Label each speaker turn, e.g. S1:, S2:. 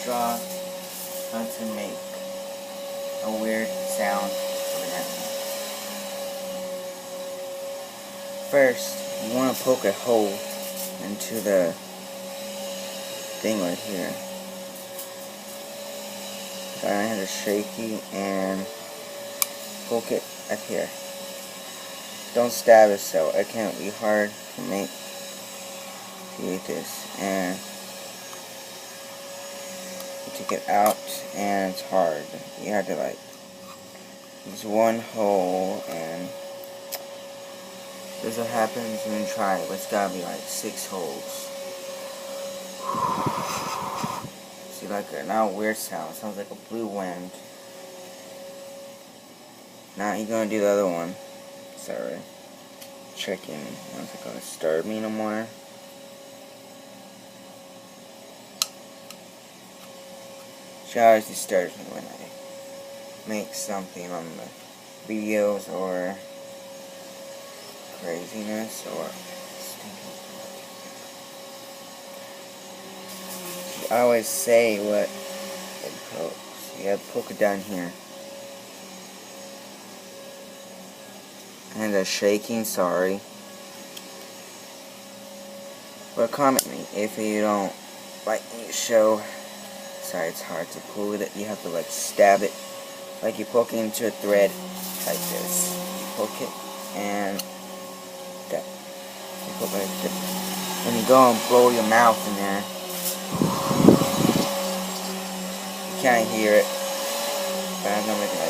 S1: straw how to make a weird sound with an animal. First, you want to poke a hole into the thing right here. I have a shaky and poke it up here. Don't stab it, so it can't be hard to make. You eat this and you take it out and it's hard. You have to like use one hole, and this is what happens when you try it, but it's gotta be like 6 holes. See, like now a weird sound. It sounds like a blue wind. Now you're gonna do the other one. Sorry. Checking. It's not gonna disturb me no more. She always disturbs me when I make something on the videos or craziness or I always say what it pokes. You have to poke it down here. And the shaking, sorry. But comment me if you don't like me to show. Sorry, it's hard to pull it. You have to like stab it, like you're poking into a thread, like this. You poke it and that. You poke like this. And you go and blow your mouth in there. You can't hear it, but I'm gonna make it